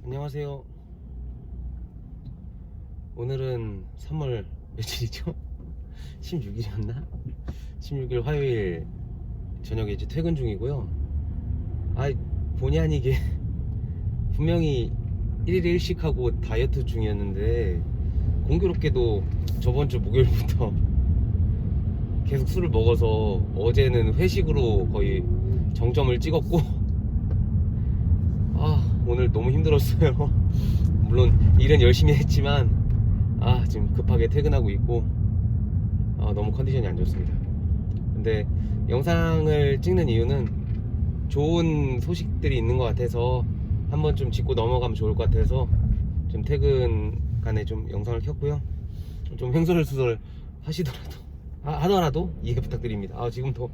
안녕하세요. 오늘은 3월 며칠이죠? 16일이었나? 16일 화요일 저녁에 이제 퇴근 중이고요. 본의 아니게 분명히 1일 1식하고 다이어트 중이었는데 공교롭게도 저번 주 목요일부터 계속 술을 먹어서 어제는 회식으로 거의 정점을 찍었고 오늘 너무 힘들었어요. 물론 일은 열심히 했지만 지금 급하게 퇴근하고 있고 너무 컨디션이 안 좋습니다. 근데 영상을 찍는 이유는 좋은 소식들이 있는 것 같아서 한번 좀 짚고 넘어가면 좋을 것 같아서 좀 퇴근간에 좀 영상을 켰고요. 좀 횡설수설 하더라도 이해 부탁드립니다. 지금도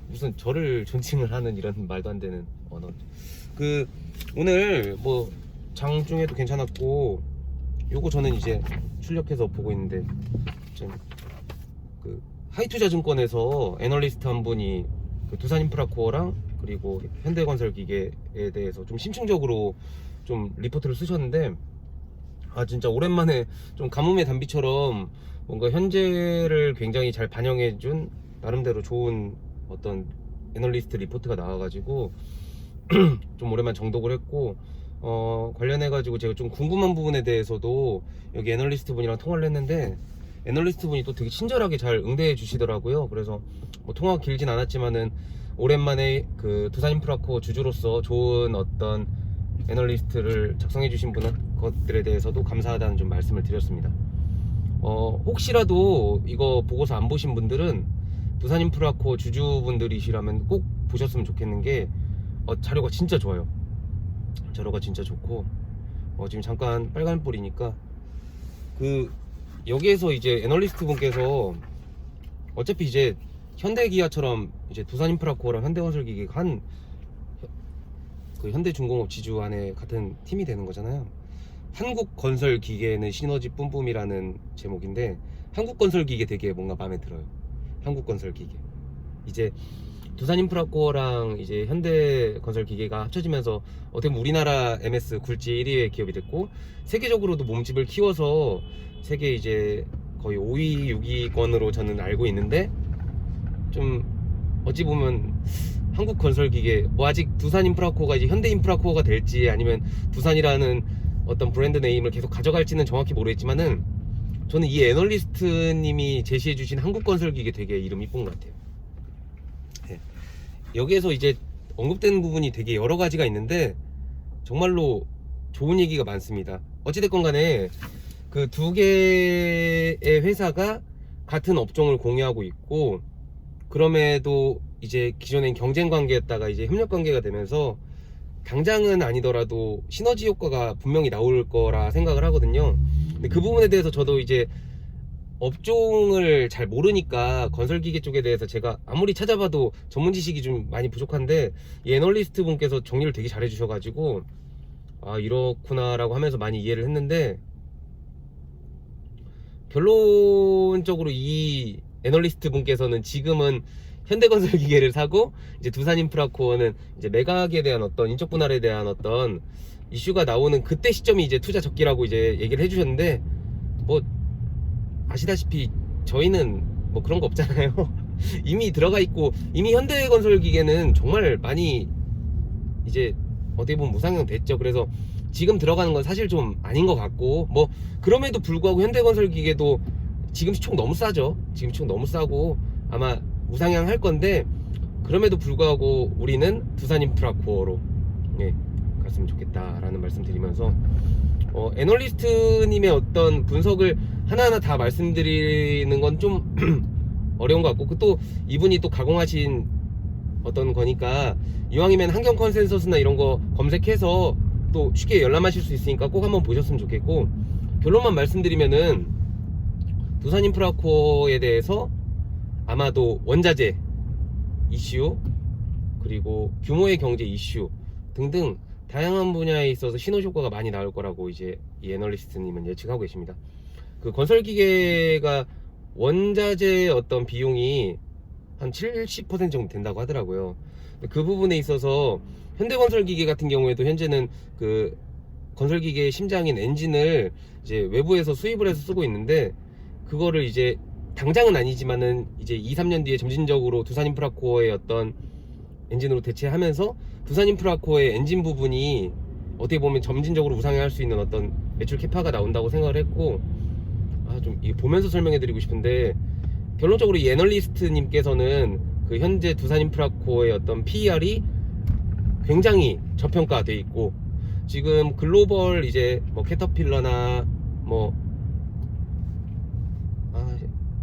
무슨 저를 존칭을 하는 이런 말도 안 되는 언어. 오늘 뭐 장중에도 괜찮았고, 요거 저는 이제 출력해서 보고 있는데, 좀 하이투자증권에서 애널리스트 한 분이 두산인프라코어랑 그리고 현대건설기계에 대해서 좀 심층적으로 좀 리포트를 쓰셨는데, 진짜 오랜만에 좀 가뭄의 단비처럼 뭔가 현재를 굉장히 잘 반영해준 나름대로 좋은 어떤 애널리스트 리포트가 나와가지고 좀 오랜만에 정독을 했고, 관련해가지고 제가 좀 궁금한 부분에 대해서도 여기 애널리스트 분이랑 통화를 했는데, 애널리스트 분이 또 되게 친절하게 잘 응대해 주시더라고요. 그래서 뭐 통화가 길진 않았지만은 오랜만에 두산인프라코어 주주로서 좋은 어떤 애널리스트를 작성해 주신 것들에 대해서도 감사하다는 좀 말씀을 드렸습니다. 혹시라도 이거 보고서 안 보신 분들은 두산인프라코어 주주분들이시라면 꼭 보셨으면 좋겠는 게, 자료가 진짜 좋아요. 자료가 진짜 좋고, 지금 잠깐 빨간불이니까 여기에서 이제 애널리스트 분께서 어차피 이제 현대기아처럼 이제 두산인프라코어랑 현대건설기계가 현대중공업 지주 안에 같은 팀이 되는 거잖아요. 한국건설기계는 시너지 뿜뿜이라는 제목인데, 한국건설기계 되게 뭔가 마음에 들어요. 한국건설기계 이제 두산인프라코어랑 이제 현대건설기계가 합쳐지면서 어떻게 보면 우리나라 MS 굴지 1위의 기업이 됐고, 세계적으로도 몸집을 키워서 세계 이제 거의 5위, 6위권으로 저는 알고 있는데, 좀 어찌 보면 한국건설기계, 뭐 아직 두산인프라코어가 이제 현대인프라코어가 될지 아니면 두산이라는 어떤 브랜드 네임을 계속 가져갈지는 정확히 모르겠지만은, 저는 이 애널리스트님이 제시해주신 한국건설기계 되게 이름 이쁜 것 같아요. 여기에서 이제 언급되는 부분이 되게 여러 가지가 있는데 정말로 좋은 얘기가 많습니다. 어찌됐건 간에 두 개의 회사가 같은 업종을 공유하고 있고, 그럼에도 이제 기존엔 경쟁 관계였다가 이제 협력 관계가 되면서 당장은 아니더라도 시너지 효과가 분명히 나올 거라 생각을 하거든요. 근데 그 부분에 대해서 저도 이제 업종을 잘 모르니까 건설기계 쪽에 대해서 제가 아무리 찾아봐도 전문 지식이 좀 많이 부족한데, 이 애널리스트 분께서 정리를 되게 잘 해주셔가지고 이렇구나 라고 하면서 많이 이해를 했는데, 결론적으로 이 애널리스트 분께서는 지금은 현대건설기계를 사고, 이제 두산인프라코어는 이제 매각에 대한 어떤 인적 분할에 대한 어떤 이슈가 나오는 그때 시점이 이제 투자 적기라고 이제 얘기를 해주셨는데, 뭐 아시다시피 저희는 뭐 그런 거 없잖아요. 이미 들어가 있고, 이미 현대건설기계는 정말 많이 이제 어떻게 보면 무상향 됐죠. 그래서 지금 들어가는 건 사실 좀 아닌 것 같고, 뭐 그럼에도 불구하고 현대건설기계도 지금 시총 너무 싸죠. 지금 시총 너무 싸고 아마 무상향 할 건데, 그럼에도 불구하고 우리는 두산인프라코어로 갔으면 좋겠다라는 말씀 드리면서, 애널리스트님의 어떤 분석을 하나하나 다 말씀드리는 건 좀 어려운 것 같고, 또 이분이 또 가공하신 어떤 거니까 이왕이면 환경 컨센서스나 이런 거 검색해서 또 쉽게 열람하실 수 있으니까 꼭 한번 보셨으면 좋겠고, 결론만 말씀드리면은 두산인프라코어에 대해서 아마도 원자재 이슈, 그리고 규모의 경제 이슈 등등 다양한 분야에 있어서 시너지 효과가 많이 나올 거라고 이제 이 애널리스트님은 예측하고 계십니다. 건설기계가 원자재 어떤 비용이 한 70% 정도 된다고 하더라고요. 그 부분에 있어서 현대건설기계 같은 경우에도 현재는 건설기계의 심장인 엔진을 이제 외부에서 수입을 해서 쓰고 있는데, 그거를 이제 당장은 아니지만은 이제 2, 3년 뒤에 점진적으로 두산인프라코어의 어떤 엔진으로 대체하면서 두산인프라코어의 엔진 부분이 어떻게 보면 점진적으로 우상향할 수 있는 어떤 매출 캐파가 나온다고 생각을 했고, 좀 이게 보면서 설명해 드리고 싶은데, 결론적으로 이 애널리스트님께서는 그 현재 두산인프라코어의 어떤 PER이 굉장히 저평가돼 있고, 지금 글로벌 이제 뭐 캐터필러나 뭐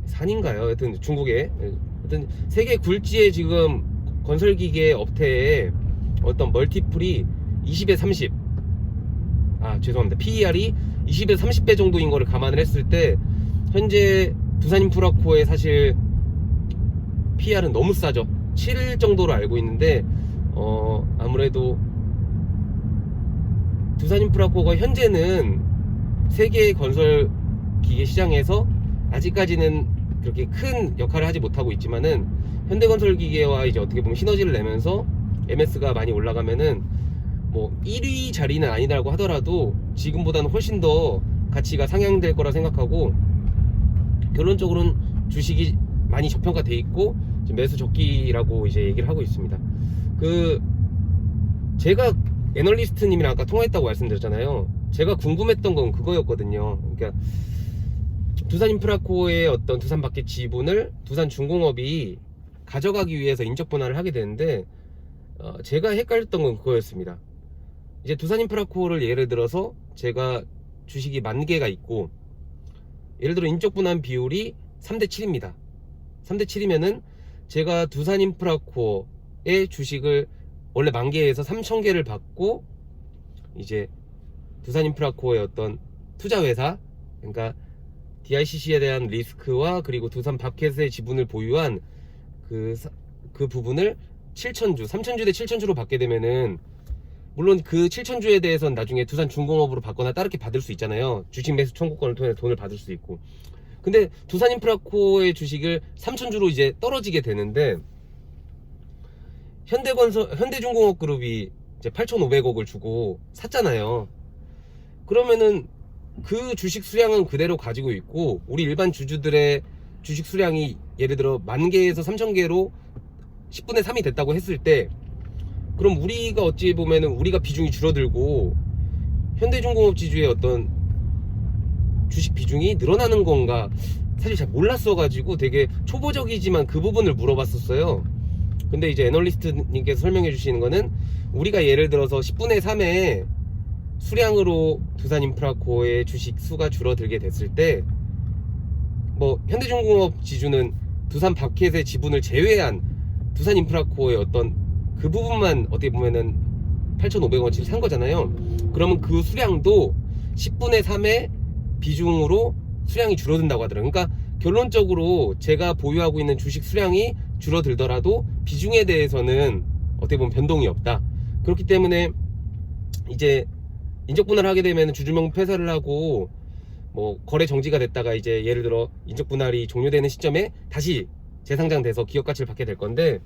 산인가요? 하여튼 중국에, 하여튼 세계 굴지의 지금 건설기계 업체의 어떤 멀티플이 20에 30, 죄송합니다, PER이 20에서 30배 정도인 거를 감안을 했을 때 현재 두산인프라코어의 사실 PER은 너무 싸죠. 7 정도로 알고 있는데, 아무래도 두산인프라코어가 현재는 세계 건설 기계 시장에서 아직까지는 그렇게 큰 역할을 하지 못하고 있지만은, 현대건설기계와 이제 어떻게 보면 시너지를 내면서 MS가 많이 올라가면은 뭐 1위 자리는 아니라고 하더라도 지금보다는 훨씬 더 가치가 상향될 거라 생각하고, 결론적으로는 주식이 많이 저평가돼 있고 매수 적기라고 이제 얘기를 하고 있습니다. 제가 애널리스트님이랑 아까 통화했다고 말씀드렸잖아요. 제가 궁금했던 건 그거였거든요. 그러니까 두산인프라코어의 어떤 두산 밖의 지분을 두산중공업이 가져가기 위해서 인적 분할을 하게 되는데, 제가 헷갈렸던 건 그거였습니다. 이제 두산인프라코어를 예를 들어서 제가 주식이 10,000개가 있고, 예를 들어 인적 분할 비율이 3대 7입니다. 3대 7이면은 제가 두산인프라코어의 주식을 원래 10,000개에서 3,000개를 받고, 이제 두산인프라코어의 어떤 투자회사, 그러니까 DICC에 대한 리스크와 그리고 두산 바켓의 지분을 보유한 그 부분을 7,000주, 3,000주 대 7,000주로 받게 되면은, 물론 그 7,000주에 대해서는 나중에 두산중공업으로 받거나 다르게 받을 수 있잖아요. 주식 매수 청구권을 통해 돈을 받을 수 있고. 근데 두산인프라코어의 주식을 3,000주로 이제 떨어지게 되는데, 현대중공업 그룹이 이제 8,500억을 주고 샀잖아요. 그러면은 그 주식 수량은 그대로 가지고 있고, 우리 일반 주주들의 주식 수량이 예를 들어 10,000개에서 3,000개로 10분의 3이 됐다고 했을 때, 그럼 우리가 어찌 보면은 우리가 비중이 줄어들고 현대중공업 지주의 어떤 주식 비중이 늘어나는 건가, 사실 잘 몰랐어가지고 되게 초보적이지만 그 부분을 물어봤었어요. 근데 이제 애널리스트님께서 설명해 주시는 거는, 우리가 예를 들어서 10분의 3의 수량으로 두산인프라코어의 주식 수가 줄어들게 됐을 때, 뭐 현대중공업 지주는 두산 바켓의 지분을 제외한 두산인프라코어의 어떤 그 부분만 어떻게 보면은 8,500원어치를 산 거잖아요. 그러면 그 수량도 10분의 3의 비중으로 수량이 줄어든다고 하더라고요. 그러니까 결론적으로 제가 보유하고 있는 주식 수량이 줄어들더라도 비중에 대해서는 어떻게 보면 변동이 없다. 그렇기 때문에 이제 인적분할을 하게 되면 주주명부 폐쇄를 하고 뭐 거래 정지가 됐다가 이제 예를 들어 인적분할이 종료되는 시점에 다시 재상장돼서 기업가치를 받게 될 건데,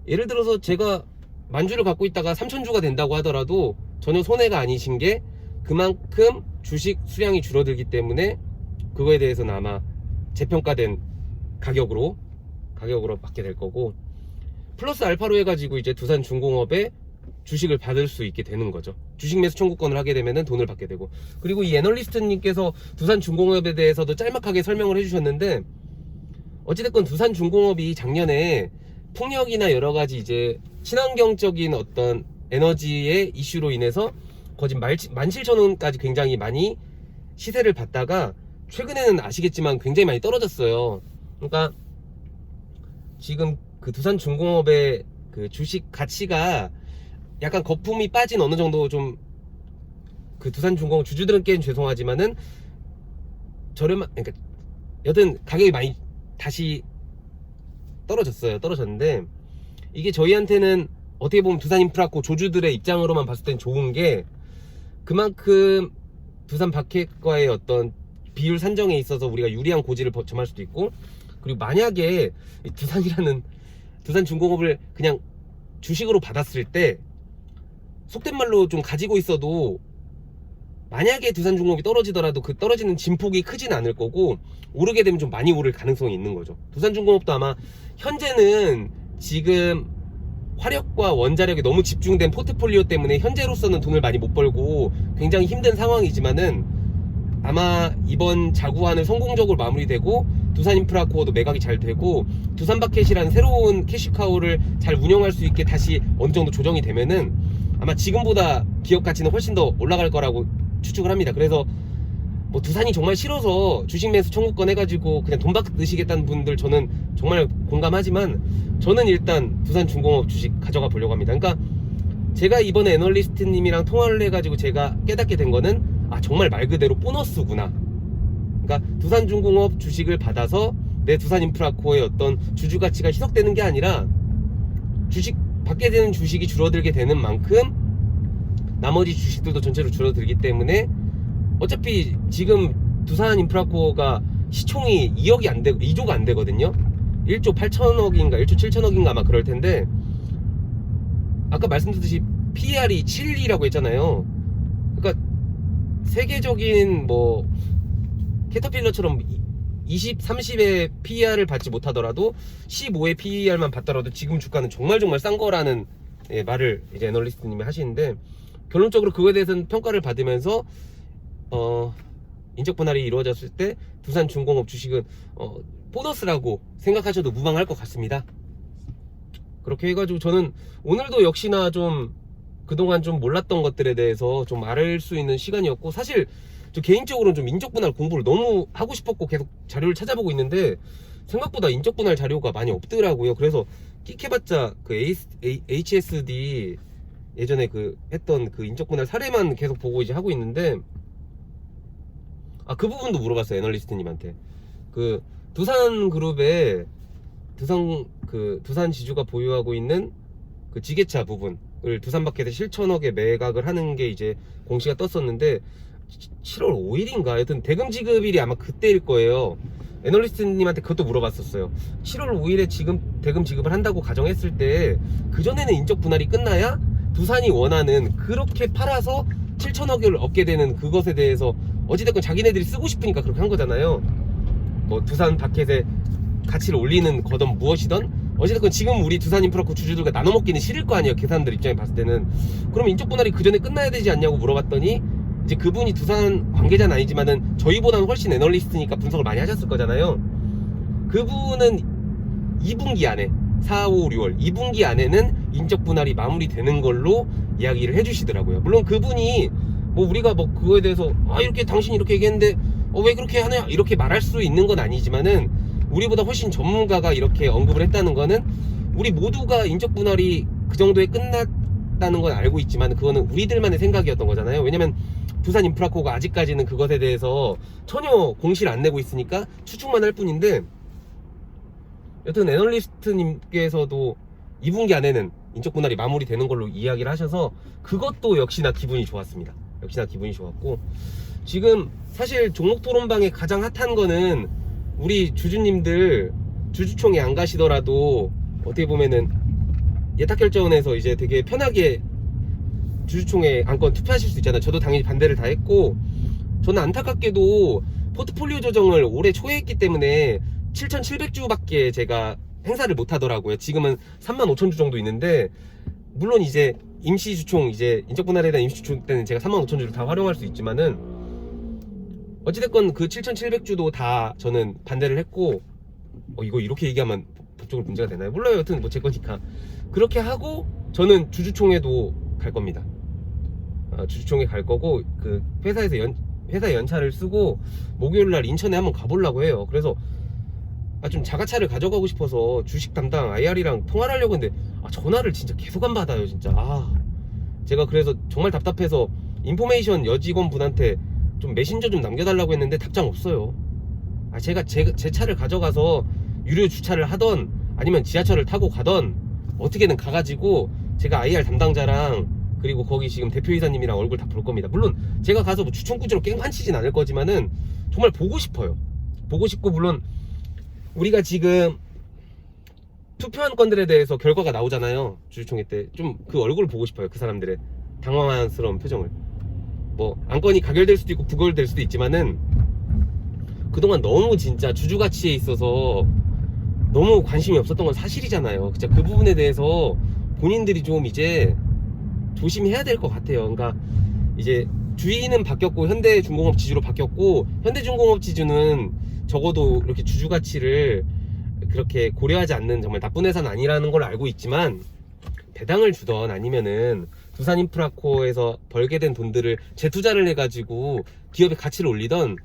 예를 들어서 제가 10,000주를 갖고 있다가 3,000주가 된다고 하더라도 전혀 손해가 아니신 게, 그만큼 주식 수량이 줄어들기 때문에 그거에 대해서는 아마 재평가된 가격으로 받게 될 거고, 플러스 알파로 해가지고 이제 두산중공업에 주식을 받을 수 있게 되는 거죠. 주식 매수 청구권을 하게 되면은 돈을 받게 되고. 그리고 이 애널리스트님께서 두산중공업에 대해서도 짤막하게 설명을 해주셨는데, 어찌됐건 두산중공업이 작년에 풍력이나 여러가지 이제 친환경적인 어떤 에너지의 이슈로 인해서 거진 17,000원까지 굉장히 많이 시세를 받다가, 최근에는 아시겠지만 굉장히 많이 떨어졌어요. 그러니까 지금 그 두산중공업의 그 주식 가치가 약간 거품이 빠진 어느 정도 좀, 그 두산중공업 주주들은께는 죄송하지만은 그러니까 여튼 가격이 많이 다시 떨어졌는데, 이게 저희한테는 어떻게 보면 두산인프라코 조주들의 입장으로만 봤을 땐 좋은 게, 그만큼 두산 바켓과의 어떤 비율 산정에 있어서 우리가 유리한 고지를 점할 수도 있고, 그리고 만약에 두산중공업을 그냥 주식으로 받았을 때, 속된 말로 좀 가지고 있어도 만약에 두산중공업이 떨어지더라도 그 떨어지는 진폭이 크진 않을 거고 오르게 되면 좀 많이 오를 가능성이 있는 거죠. 두산중공업도 아마 현재는 지금 화력과 원자력에 너무 집중된 포트폴리오 때문에 현재로서는 돈을 많이 못 벌고 굉장히 힘든 상황이지만은 아마 이번 자구안을 성공적으로 마무리되고 두산인프라코어도 매각이 잘 되고 두산바켓이라는 새로운 캐시카우를 잘 운영할 수 있게 다시 어느 정도 조정이 되면은 아마 지금보다 기업 가치는 훨씬 더 올라갈 거라고 추측을 합니다. 그래서 뭐 두산이 정말 싫어서 주식 매수 청구권 해가지고 그냥 돈 받으시겠다는 분들 저는 정말 공감하지만 저는 일단 두산중공업 주식 가져가 보려고 합니다. 그러니까 제가 이번에 애널리스트님이랑 통화를 해가지고 제가 깨닫게 된 거는 정말 말 그대로 보너스구나. 그러니까 두산중공업 주식을 받아서 내 두산인프라코어의 어떤 주주 가치가 희석되는 게 아니라 주식 받게 되는 주식이 줄어들게 되는 만큼 나머지 주식들도 전체로 줄어들기 때문에 어차피 지금 두산인프라코어가 시총이 2억이 안 되고 2조가 안 되거든요. 1조 8천억인가 1조 7천억인가 아마 그럴 텐데 아까 말씀드렸듯이 PER이 7이라고 했잖아요. 그러니까 세계적인 뭐 캐터필러처럼 20, 30의 PER을 받지 못하더라도 15의 PER만 받더라도 지금 주가는 정말 싼 거라는 말을 이제 애널리스트님이 하시는데 결론적으로 그거에 대해서는 평가를 받으면서 인적 분할이 이루어졌을 때 두산중공업 주식은 보너스라고 생각하셔도 무방할 것 같습니다. 그렇게 해가지고 저는 오늘도 역시나 좀 그동안 좀 몰랐던 것들에 대해서 좀 알 수 있는 시간이었고 사실 저 개인적으로는 좀 인적분할 공부를 너무 하고 싶었고 계속 자료를 찾아보고 있는데 생각보다 인적분할 자료가 많이 없더라고요. 그래서 끽해봤자 그 HSD 예전에 그 했던 그 인적분할 사례만 계속 보고 이제 하고 있는데 그 부분도 물어봤어요. 애널리스트님한테. 그 두산그룹의 두산 지주가 보유하고 있는 그 지게차 부분을 두산바켓에 실천억에 매각을 하는 게 이제 공시가 떴었는데 7월 5일인가 하여튼 대금 지급일이 아마 그때일 거예요. 애널리스트님한테 그것도 물어봤었어요. 7월 5일에 지금 대금 지급을 한다고 가정했을 때 그전에는 인적 분할이 끝나야 두산이 원하는 그렇게 팔아서 7천억을 얻게 되는 그것에 대해서 어찌됐건 자기네들이 쓰고 싶으니까 그렇게 한 거잖아요. 뭐 두산 바켓에 가치를 올리는 거든 무엇이든 어찌됐건 지금 우리 두산인프라코 주주들과 나눠 먹기는 싫을 거 아니에요. 계산들 입장에 봤을 때는. 그럼 인적 분할이 그 전에 끝나야 되지 않냐고 물어봤더니 이제 그분이 두산 관계자는 아니지만은 저희보다는 훨씬 애널리스트니까 분석을 많이 하셨을 거잖아요. 그분은 2분기 안에 4, 5, 6월 2분기 안에는 인적 분할이 마무리되는 걸로 이야기를 해주시더라고요. 물론 그분이 뭐 우리가 뭐 그거에 대해서 이렇게 당신이 이렇게 얘기했는데 왜 그렇게 하냐 이렇게 말할 수 있는 건 아니지만은 우리보다 훨씬 전문가가 이렇게 언급을 했다는 거는 우리 모두가 인적 분할이 그 정도에 끝났다는 건 알고 있지만 그거는 우리들만의 생각이었던 거잖아요. 왜냐면 두산인프라코가 아직까지는 그것에 대해서 전혀 공시를 안 내고 있으니까 추측만 할 뿐인데 여튼 애널리스트님께서도 2분기 안에는 인적 분할이 마무리되는 걸로 이야기를 하셔서 그것도 역시나 기분이 좋았습니다. 역시나 기분이 좋았고 지금 사실 종목 토론방에 가장 핫한 거는 우리 주주님들 주주총회 안 가시더라도 어떻게 보면은 예탁결제원에서 이제 되게 편하게 주주총회 안건 투표하실 수 있잖아요. 저도 당연히 반대를 다 했고 저는 안타깝게도 포트폴리오 조정을 올해 초에 했기 때문에 7,700주밖에 제가 행사를 못 하더라고요. 지금은 35,000주 정도 있는데 물론 이제 임시주총 이제 인적분할에 대한 임시주총 때는 제가 35,000주를 다 활용할 수 있지만은 어찌됐건 그 7,700주도 다 저는 반대를 했고 이거 이렇게 얘기하면 법적으로 문제가 되나요? 몰라요. 여튼 뭐 제 거니까 그렇게 하고 저는 주주총회도 갈 겁니다. 주주총회 갈 거고 그 회사에서 회사 연차를 쓰고 목요일날 인천에 한번 가보려고 해요. 그래서 좀 자가차를 가져가고 싶어서 주식 담당 IR이랑 통화를 하려고 했는데 전화를 진짜 계속 안 받아요. 진짜 제가 그래서 정말 답답해서 인포메이션 여직원 분한테 좀 메신저 좀 남겨달라고 했는데 답장 없어요. 제가 제 차를 가져가서 유료 주차를 하던 아니면 지하철을 타고 가던 어떻게든 가가지고 제가 IR 담당자랑 그리고 거기 지금 대표이사님이랑 얼굴 다 볼 겁니다. 물론 제가 가서 뭐 주총구지로 깽판치진 않을 거지만은 정말 보고 싶어요. 보고 싶고 물론 우리가 지금 투표한 건들에 대해서 결과가 나오잖아요. 주주총회 때 좀 그 얼굴을 보고 싶어요. 그 사람들의 당황스러운 표정을. 뭐 안건이 가결될 수도 있고 부결될 수도 있지만은 그동안 너무 진짜 주주 가치에 있어서 너무 관심이 없었던 건 사실이잖아요. 진짜 그 부분에 대해서 본인들이 좀 이제 조심해야 될 것 같아요. 그러니까 이제 주인은 바뀌었고 현대중공업 지주로 바뀌었고, 현대중공업 지주는 적어도 이렇게 주주 가치를 그렇게 고려하지 않는 정말 나쁜 회사는 아니라는 걸 알고 있지만, 배당을 주던 아니면은 두산인프라코에서 벌게 된 돈들을 재투자를 해가지고 기업의 가치를 올리던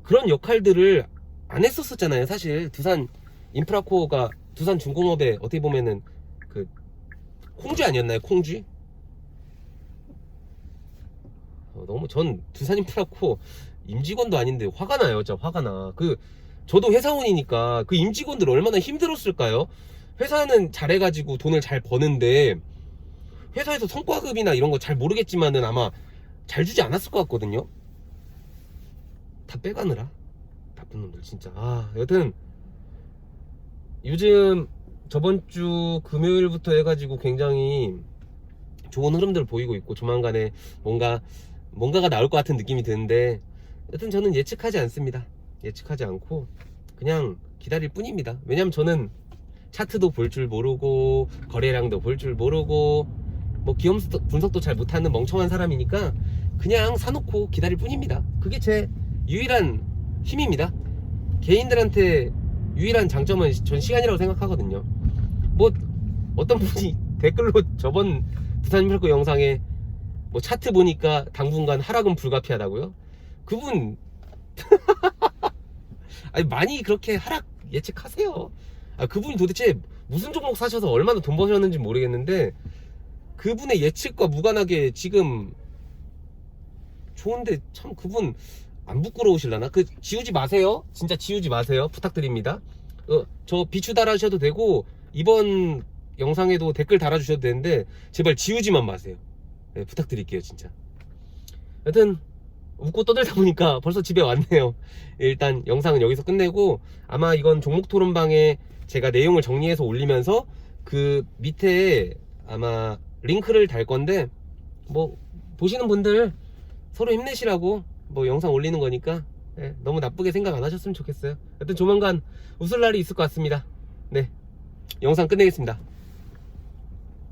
그런 역할들을 안 했었잖아요. 사실 두산인프라코가 두산중공업의 어떻게 보면은 그 콩쥐 아니었나요? 콩쥐? 너무 전 두산인프라코 임직원도 아닌데 화가 나요. 진짜 화가 나. 저도 회사원이니까 그 임직원들 얼마나 힘들었을까요? 회사는 잘해가지고 돈을 잘 버는데 회사에서 성과급이나 이런 거 잘 모르겠지만은 아마 잘 주지 않았을 것 같거든요. 다 빼가느라 나쁜 놈들 진짜. 여튼 요즘 저번 주 금요일부터 해가지고 굉장히 좋은 흐름들을 보이고 있고, 조만간에 뭔가가 나올 것 같은 느낌이 드는데, 여튼 저는 예측하지 않습니다. 예측하지 않고 그냥 기다릴 뿐입니다. 왜냐면 저는 차트도 볼 줄 모르고 거래량도 볼 줄 모르고 뭐 기업 분석도 잘 못하는 멍청한 사람이니까 그냥 사놓고 기다릴 뿐입니다. 그게 제 유일한 힘입니다. 개인들한테 유일한 장점은 전 시간이라고 생각하거든요. 뭐 어떤 분이 댓글로 저번 두산인프라코 영상에 뭐 차트 보니까 당분간 하락은 불가피하다고요? 그분 아니 많이 그렇게 하락 예측하세요. 그분이 도대체 무슨 종목 사셔서 얼마나 돈 버셨는지 모르겠는데, 그분의 예측과 무관하게 지금 좋은데 참 그분 안 부끄러우실라나? 지우지 마세요. 진짜 지우지 마세요. 부탁드립니다. 저 비추 달아주셔도 되고 이번 영상에도 댓글 달아주셔도 되는데 제발 지우지만 마세요. 네, 부탁드릴게요 진짜. 여튼 웃고 떠들다 보니까 벌써 집에 왔네요. 일단 영상은 여기서 끝내고, 아마 이건 종목 토론방에 제가 내용을 정리해서 올리면서 그 밑에 아마 링크를 달 건데, 뭐 보시는 분들 서로 힘내시라고 뭐 영상 올리는 거니까 너무 나쁘게 생각 안 하셨으면 좋겠어요. 여튼 조만간 웃을 날이 있을 것 같습니다. 네, 영상 끝내겠습니다.